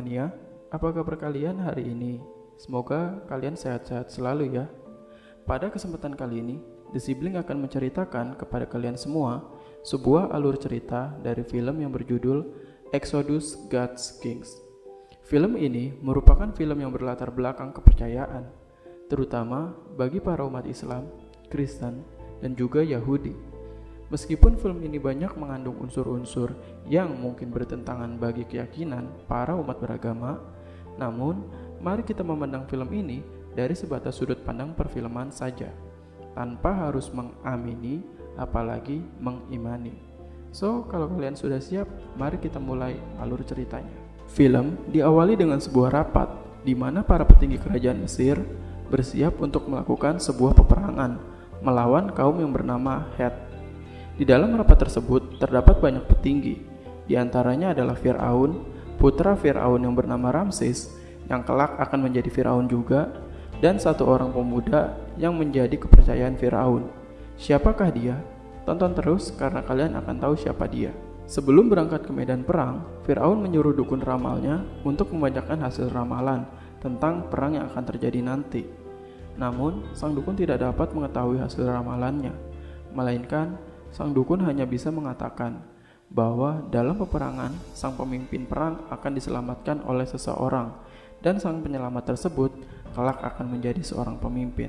mania, apa kabar kalian hari ini? Semoga kalian sehat-sehat selalu ya. Pada kesempatan kali ini, The Sibling akan menceritakan kepada kalian semua sebuah alur cerita dari film yang berjudul Exodus God's Kings. Film ini merupakan film yang berlatar belakang kepercayaan, terutama bagi para umat Islam, Kristen, dan juga Yahudi. Meskipun film ini banyak mengandung unsur-unsur yang mungkin bertentangan bagi keyakinan para umat beragama, namun mari kita memandang film ini dari sebatas sudut pandang perfilman saja, tanpa harus mengamini apalagi mengimani. So, kalau kalian sudah siap, mari kita mulai alur ceritanya. Film diawali dengan sebuah rapat di mana para petinggi kerajaan Mesir bersiap untuk melakukan sebuah peperangan melawan kaum yang bernama Het. Di dalam rapat tersebut terdapat banyak petinggi, di antaranya adalah Firaun, putra Firaun yang bernama Ramses, yang kelak akan menjadi Firaun juga, dan satu orang pemuda yang menjadi kepercayaan Firaun. Siapakah dia? Tonton terus karena kalian akan tahu siapa dia. Sebelum berangkat ke medan perang, Firaun menyuruh dukun ramalnya untuk membacakan hasil ramalan tentang perang yang akan terjadi nanti. Namun, sang dukun tidak dapat mengetahui hasil ramalannya, melainkan sang dukun hanya bisa mengatakan bahwa dalam peperangan, sang pemimpin perang akan diselamatkan oleh seseorang, dan sang penyelamat tersebut kelak akan menjadi seorang pemimpin.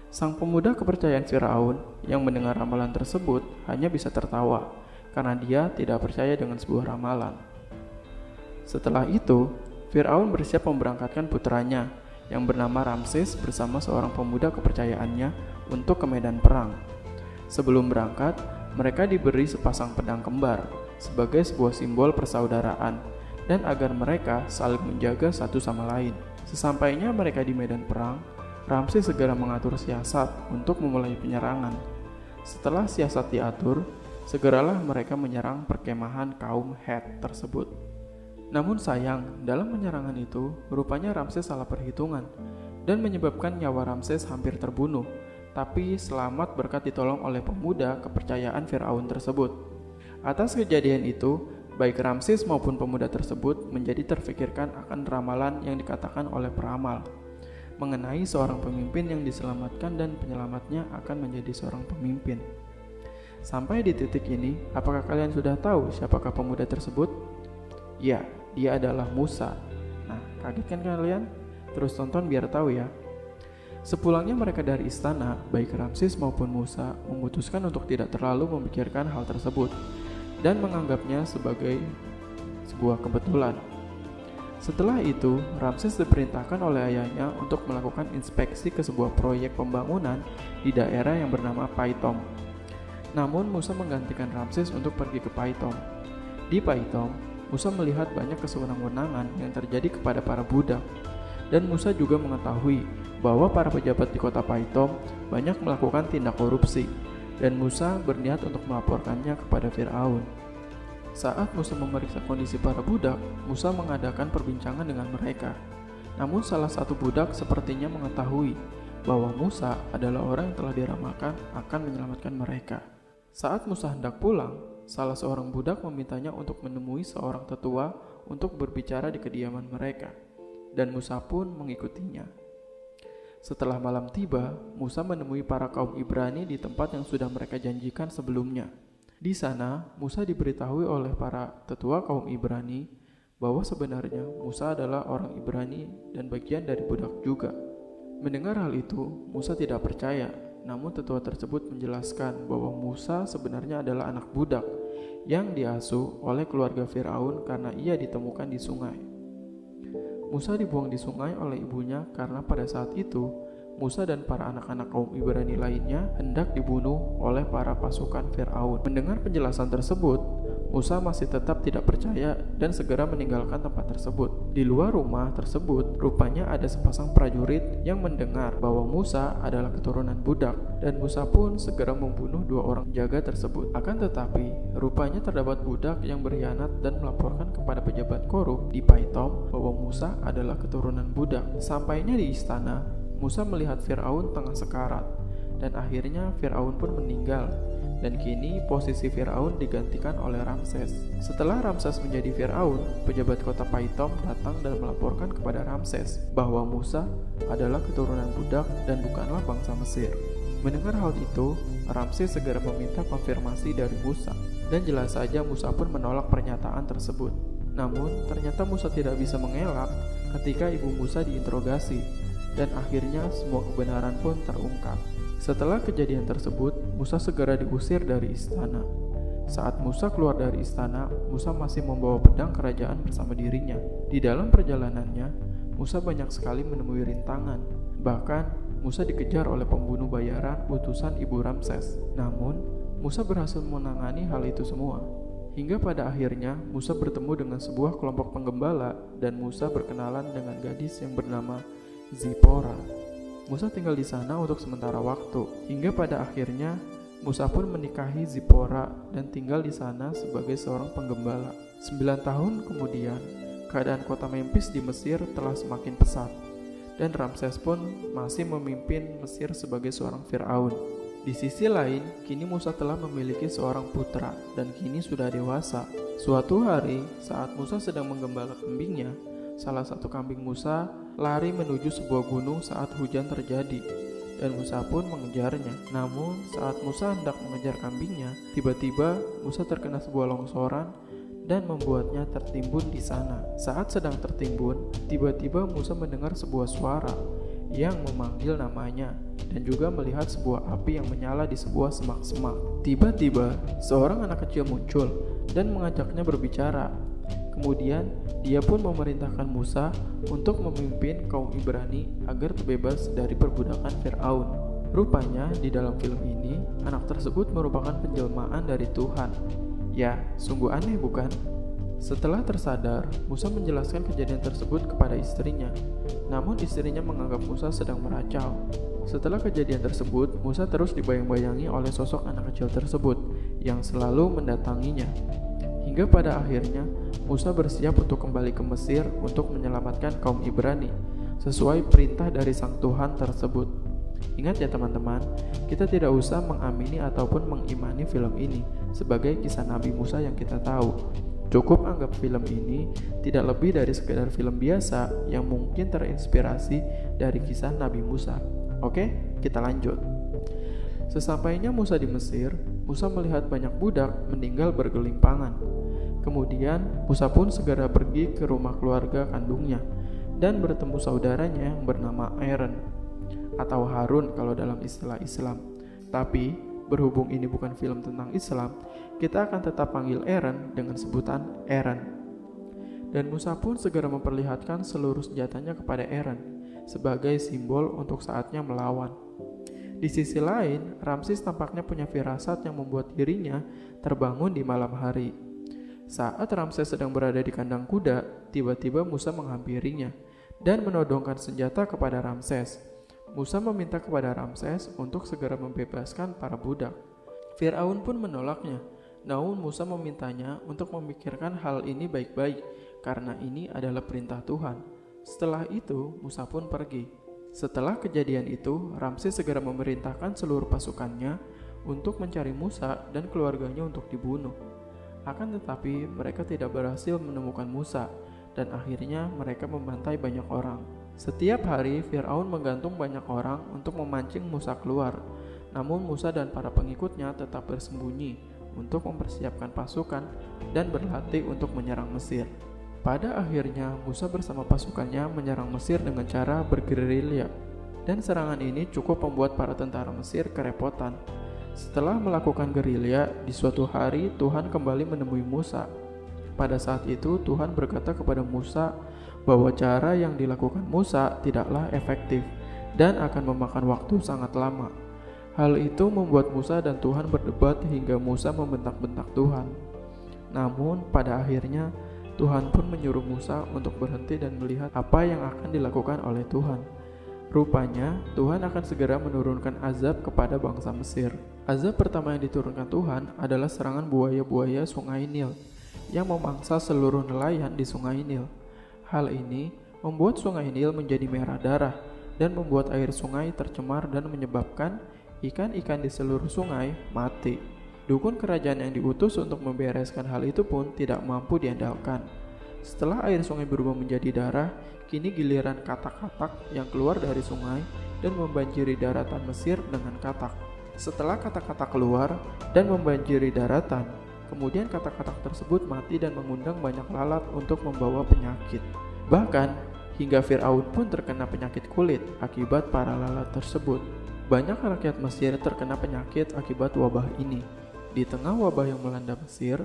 Sang pemuda kepercayaan Firaun yang mendengar ramalan tersebut hanya bisa tertawa, karena dia tidak percaya dengan sebuah ramalan. Setelah itu, Firaun bersiap memberangkatkan putranya yang bernama Ramses bersama seorang pemuda kepercayaannya untuk ke medan perang. Sebelum berangkat, mereka diberi sepasang pedang kembar sebagai sebuah simbol persaudaraan dan agar mereka saling menjaga satu sama lain. Sesampainya mereka di medan perang, Ramses segera mengatur siasat untuk memulai penyerangan. Setelah siasat diatur, segeralah mereka menyerang perkemahan kaum Het tersebut. Namun sayang, dalam penyerangan itu, rupanya Ramses salah perhitungan dan menyebabkan nyawa Ramses hampir terbunuh. Tapi selamat berkat ditolong oleh pemuda kepercayaan Firaun tersebut. Atas kejadian itu, baik Ramses maupun pemuda tersebut menjadi terfikirkan akan ramalan yang dikatakan oleh peramal mengenai seorang pemimpin yang diselamatkan dan penyelamatnya akan menjadi seorang pemimpin. Sampai di titik ini, apakah kalian sudah tahu siapakah pemuda tersebut? Ya, dia adalah Musa. Nah, kaget kan kalian? Terus tonton biar tahu ya. Sepulangnya mereka dari istana, baik Ramses maupun Musa memutuskan untuk tidak terlalu memikirkan hal tersebut dan menganggapnya sebagai sebuah kebetulan. Setelah itu, Ramses diperintahkan oleh ayahnya untuk melakukan inspeksi ke sebuah proyek pembangunan di daerah yang bernama Paitom. Namun Musa menggantikan Ramses untuk pergi ke Paitom. Di Paitom, Musa melihat banyak kesewenang-wenangan yang terjadi kepada para budak. Dan Musa juga mengetahui bahwa para pejabat di kota Paitom banyak melakukan tindak korupsi, dan Musa berniat untuk melaporkannya kepada Firaun. Saat Musa memeriksa kondisi para budak, Musa mengadakan perbincangan dengan mereka. Namun salah satu budak sepertinya mengetahui bahwa Musa adalah orang yang telah diramalkan akan menyelamatkan mereka. Saat Musa hendak pulang, salah seorang budak memintanya untuk menemui seorang tetua untuk berbicara di kediaman mereka. Dan Musa pun mengikutinya. Setelah malam tiba, Musa menemui para kaum Ibrani di tempat yang sudah mereka janjikan sebelumnya. Di sana, Musa diberitahui oleh para tetua kaum Ibrani bahwa sebenarnya Musa adalah orang Ibrani dan bagian dari budak juga. Mendengar hal itu, Musa tidak percaya, namun tetua tersebut menjelaskan bahwa Musa sebenarnya adalah anak budak yang diasuh oleh keluarga Firaun karena ia ditemukan di sungai. Musa dibuang di sungai oleh ibunya karena pada saat itu Musa dan para anak-anak kaum Ibrani lainnya hendak dibunuh oleh para pasukan Firaun. Mendengar penjelasan tersebut, Musa masih tetap tidak percaya dan segera meninggalkan tempat tersebut. Di luar rumah tersebut, rupanya ada sepasang prajurit yang mendengar bahwa Musa adalah keturunan budak, dan Musa pun segera membunuh dua orang jaga tersebut. Akan tetapi, rupanya terdapat budak yang berkhianat dan melaporkan kepada pejabat korup di Paitom bahwa Musa adalah keturunan budak. Sampainya di istana, Musa melihat Firaun tengah sekarat, dan akhirnya Firaun pun meninggal dan kini posisi Firaun digantikan oleh Ramses. Setelah Ramses menjadi Firaun, pejabat kota Paitom datang dan melaporkan kepada Ramses bahwa Musa adalah keturunan budak dan bukanlah bangsa Mesir. Mendengar hal itu, Ramses segera meminta konfirmasi dari Musa, dan jelas saja Musa pun menolak pernyataan tersebut. Namun, ternyata Musa tidak bisa mengelak ketika ibu Musa diinterogasi, dan akhirnya semua kebenaran pun terungkap. Setelah kejadian tersebut, Musa segera diusir dari istana. Saat Musa keluar dari istana, Musa masih membawa pedang kerajaan bersama dirinya. Di dalam perjalanannya, Musa banyak sekali menemui rintangan. Bahkan, Musa dikejar oleh pembunuh bayaran utusan ibu Ramses. Namun, Musa berhasil menangani hal itu semua. Hingga pada akhirnya, Musa bertemu dengan sebuah kelompok penggembala dan Musa berkenalan dengan gadis yang bernama Zipora. Musa tinggal di sana untuk sementara waktu, hingga pada akhirnya Musa pun menikahi Zipora dan tinggal di sana sebagai seorang penggembala. 9 tahun kemudian, keadaan kota Memphis di Mesir telah semakin pesat, dan Ramses pun masih memimpin Mesir sebagai seorang Firaun. Di sisi lain, kini Musa telah memiliki seorang putra dan kini sudah dewasa. Suatu hari, saat Musa sedang menggembala kambingnya, salah satu kambing Musa lari menuju sebuah gunung saat hujan terjadi, dan Musa pun mengejarnya. Namun, saat Musa hendak mengejar kambingnya, tiba-tiba Musa terkena sebuah longsoran dan membuatnya tertimbun di sana. Saat sedang tertimbun, tiba-tiba Musa mendengar sebuah suara yang memanggil namanya dan juga melihat sebuah api yang menyala di sebuah semak-semak. Tiba-tiba, seorang anak kecil muncul dan mengajaknya berbicara. Kemudian, dia pun memerintahkan Musa untuk memimpin kaum Ibrani agar terbebas dari perbudakan Firaun. Rupanya, di dalam film ini, anak tersebut merupakan penjelmaan dari Tuhan. Ya, sungguh aneh bukan? Setelah tersadar, Musa menjelaskan kejadian tersebut kepada istrinya. Namun istrinya menganggap Musa sedang meracau. Setelah kejadian tersebut, Musa terus dibayang-bayangi oleh sosok anak kecil tersebut yang selalu mendatanginya. Hingga pada akhirnya, Musa bersiap untuk kembali ke Mesir untuk menyelamatkan kaum Ibrani, sesuai perintah dari Sang Tuhan tersebut. Ingat ya teman-teman, kita tidak usah mengamini ataupun mengimani film ini sebagai kisah Nabi Musa yang kita tahu. Cukup anggap film ini tidak lebih dari sekedar film biasa yang mungkin terinspirasi dari kisah Nabi Musa. Oke, kita lanjut. Sesampainya Musa di Mesir, Musa melihat banyak budak meninggal bergelimpangan. Kemudian Musa pun segera pergi ke rumah keluarga kandungnya dan bertemu saudaranya yang bernama Aaron atau Harun kalau dalam istilah Islam. Tapi berhubung ini bukan film tentang Islam, kita akan tetap panggil Aaron dengan sebutan Aaron. Dan Musa pun segera memperlihatkan seluruh senjatanya kepada Aaron sebagai simbol untuk saatnya melawan. Di sisi lain, Ramses tampaknya punya firasat yang membuat dirinya terbangun di malam hari. Saat Ramses sedang berada di kandang kuda, tiba-tiba Musa menghampirinya dan menodongkan senjata kepada Ramses. Musa meminta kepada Ramses untuk segera membebaskan para budak. Firaun pun menolaknya, namun Musa memintanya untuk memikirkan hal ini baik-baik karena ini adalah perintah Tuhan. Setelah itu, Musa pun pergi. Setelah kejadian itu, Ramses segera memerintahkan seluruh pasukannya untuk mencari Musa dan keluarganya untuk dibunuh. Akan tetapi mereka tidak berhasil menemukan Musa dan akhirnya mereka membantai banyak orang. Setiap hari Firaun menggantung banyak orang untuk memancing Musa keluar. Namun Musa dan para pengikutnya tetap bersembunyi untuk mempersiapkan pasukan dan berlatih untuk menyerang Mesir. Pada akhirnya Musa bersama pasukannya menyerang Mesir dengan cara bergerilya. Dan serangan ini cukup membuat para tentara Mesir kerepotan. Setelah melakukan gerilya, di suatu hari Tuhan kembali menemui Musa. Pada saat itu Tuhan berkata kepada Musa bahwa cara yang dilakukan Musa tidaklah efektif dan akan memakan waktu sangat lama. Hal itu membuat Musa dan Tuhan berdebat hingga Musa membentak-bentak Tuhan. Namun pada akhirnya Tuhan pun menyuruh Musa untuk berhenti dan melihat apa yang akan dilakukan oleh Tuhan. Rupanya, Tuhan akan segera menurunkan azab kepada bangsa Mesir. Azab pertama yang diturunkan Tuhan adalah serangan buaya-buaya sungai Nil yang memangsa seluruh nelayan di sungai Nil. Hal ini membuat sungai Nil menjadi merah darah dan membuat air sungai tercemar dan menyebabkan ikan-ikan di seluruh sungai mati. Dukun kerajaan yang diutus untuk membereskan hal itu pun tidak mampu diandalkan. Setelah air sungai berubah menjadi darah, kini giliran katak-katak yang keluar dari sungai dan membanjiri daratan Mesir dengan katak. Setelah katak-katak keluar dan membanjiri daratan, kemudian katak-katak tersebut mati dan mengundang banyak lalat untuk membawa penyakit. Bahkan, hingga Fir'aun pun terkena penyakit kulit akibat para lalat tersebut. Banyak rakyat Mesir terkena penyakit akibat wabah ini. Di tengah wabah yang melanda Mesir,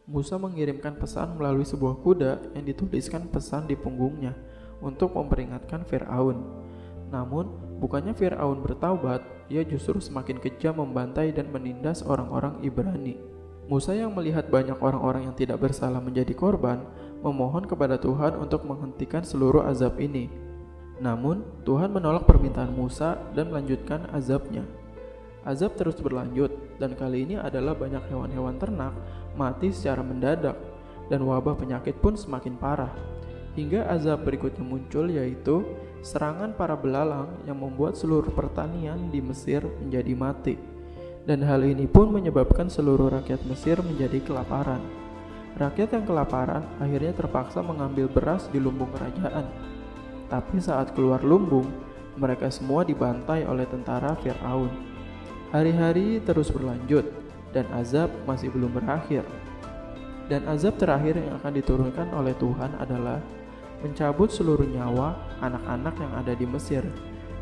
Musa mengirimkan pesan melalui sebuah kuda yang dituliskan pesan di punggungnya untuk memperingatkan Fir'aun. Namun, bukannya Fir'aun bertaubat, ia justru semakin kejam membantai dan menindas orang-orang Ibrani. Musa yang melihat banyak orang-orang yang tidak bersalah menjadi korban, memohon kepada Tuhan untuk menghentikan seluruh azab ini. Namun, Tuhan menolak permintaan Musa dan melanjutkan azabnya. Azab terus berlanjut, dan kali ini adalah banyak hewan-hewan ternak mati secara mendadak, dan wabah penyakit pun semakin parah. Hingga azab berikutnya muncul, yaitu serangan para belalang yang membuat seluruh pertanian di Mesir menjadi mati. Dan hal ini pun menyebabkan seluruh rakyat Mesir menjadi kelaparan. Rakyat yang kelaparan akhirnya terpaksa mengambil beras di lumbung kerajaan. Tapi saat keluar lumbung, mereka semua dibantai oleh tentara Fir'aun. Hari-hari terus berlanjut, dan azab masih belum berakhir. Dan azab terakhir yang akan diturunkan oleh Tuhan adalah mencabut seluruh nyawa anak-anak yang ada di Mesir,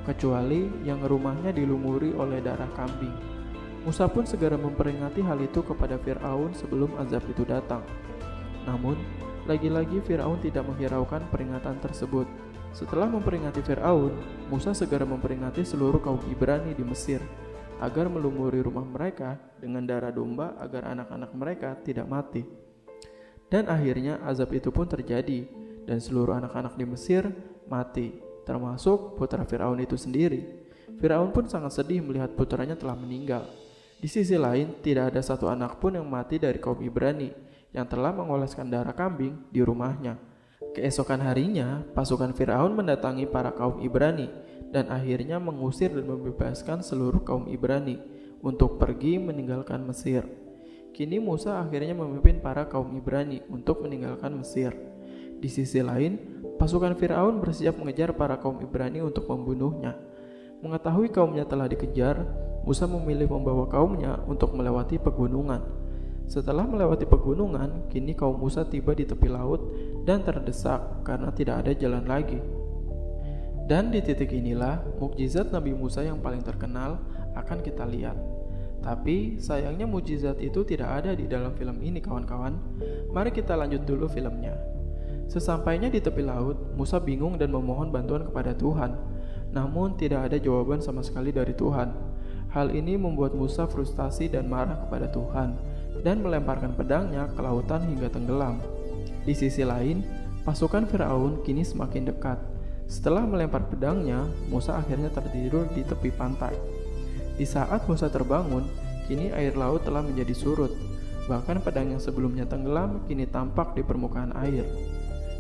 kecuali yang rumahnya dilumuri oleh darah kambing. Musa pun segera memperingati hal itu kepada Fir'aun sebelum azab itu datang. Namun, lagi-lagi Fir'aun tidak menghiraukan peringatan tersebut. Setelah memperingati Fir'aun, Musa segera memperingati seluruh kaum Ibrani di Mesir, agar melumuri rumah mereka dengan darah domba agar anak-anak mereka tidak mati. Dan akhirnya azab itu pun terjadi, dan seluruh anak-anak di Mesir mati, termasuk putra Fir'aun itu sendiri. Fir'aun pun sangat sedih melihat putranya telah meninggal. Di sisi lain, tidak ada satu anak pun yang mati dari kaum Ibrani yang telah mengoleskan darah kambing di rumahnya. Keesokan harinya, pasukan Fir'aun mendatangi para kaum Ibrani dan akhirnya mengusir dan membebaskan seluruh kaum Ibrani untuk pergi meninggalkan Mesir. Kini Musa akhirnya memimpin para kaum Ibrani untuk meninggalkan Mesir. Di sisi lain, pasukan Fir'aun bersiap mengejar para kaum Ibrani untuk membunuhnya. Mengetahui kaumnya telah dikejar, Musa memilih membawa kaumnya untuk melewati pegunungan. Setelah melewati pegunungan, kini kaum Musa tiba di tepi laut dan terdesak karena tidak ada jalan lagi. Dan di titik inilah mukjizat Nabi Musa yang paling terkenal akan kita lihat. Tapi sayangnya mukjizat itu tidak ada di dalam film ini, kawan-kawan. Mari kita lanjut dulu filmnya. Sesampainya di tepi laut, Musa bingung dan memohon bantuan kepada Tuhan. Namun tidak ada jawaban sama sekali dari Tuhan. Hal ini membuat Musa frustasi dan marah kepada Tuhan dan melemparkan pedangnya ke lautan hingga tenggelam. Di sisi lain, pasukan Fir'aun kini semakin dekat. Setelah melempar pedangnya, Musa akhirnya tertidur di tepi pantai. Di saat Musa terbangun, kini air laut telah menjadi surut. Bahkan pedang yang sebelumnya tenggelam kini tampak di permukaan air.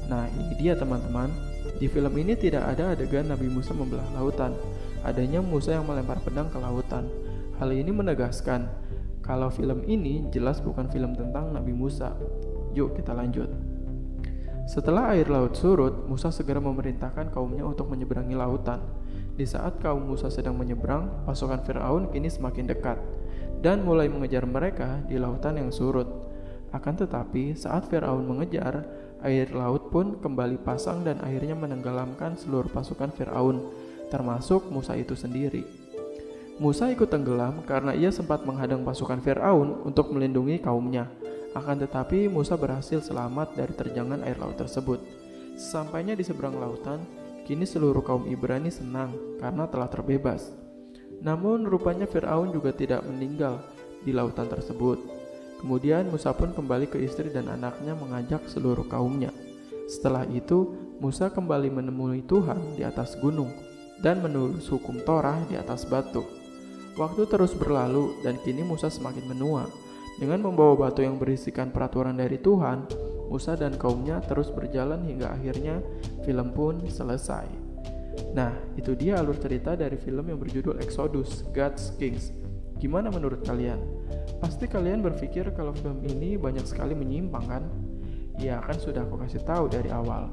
Nah, ini dia teman-teman. Di film ini tidak ada adegan Nabi Musa membelah lautan. Adanya Musa yang melempar pedang ke lautan. Hal ini menegaskan kalau film ini jelas bukan film tentang Nabi Musa. Yuk kita lanjut. Setelah air laut surut, Musa segera memerintahkan kaumnya untuk menyeberangi lautan. Di saat kaum Musa sedang menyeberang, pasukan Fir'aun kini semakin dekat dan mulai mengejar mereka di lautan yang surut. Akan tetapi, saat Fir'aun mengejar, air laut pun kembali pasang dan akhirnya menenggelamkan seluruh pasukan Fir'aun, termasuk Musa itu sendiri. Musa ikut tenggelam karena ia sempat menghadang pasukan Fir'aun untuk melindungi kaumnya. Akan tetapi Musa berhasil selamat dari terjangan air laut tersebut. Sesampainya di seberang lautan, kini seluruh kaum Ibrani senang karena telah terbebas. Namun rupanya Fir'aun juga tidak meninggal di lautan tersebut. Kemudian Musa pun kembali ke istri dan anaknya mengajak seluruh kaumnya. Setelah itu, Musa kembali menemui Tuhan di atas gunung dan menulis hukum Torah di atas batu. Waktu terus berlalu dan kini Musa semakin menua. Dengan membawa batu yang berisikan peraturan dari Tuhan, Musa dan kaumnya terus berjalan hingga akhirnya film pun selesai. Nah, itu dia alur cerita dari film yang berjudul Exodus, God's Kings. Gimana menurut kalian? Pasti kalian berpikir kalau film ini banyak sekali menyimpang kan? Ya kan sudah aku kasih tahu dari awal.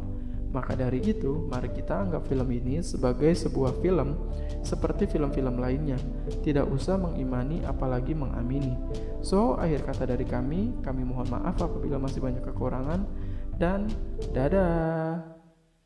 Maka dari itu, mari kita anggap film ini sebagai sebuah film seperti film-film lainnya. Tidak usah mengimani apalagi mengamini. So, akhir kata dari kami mohon maaf apabila masih banyak kekurangan dan dadah.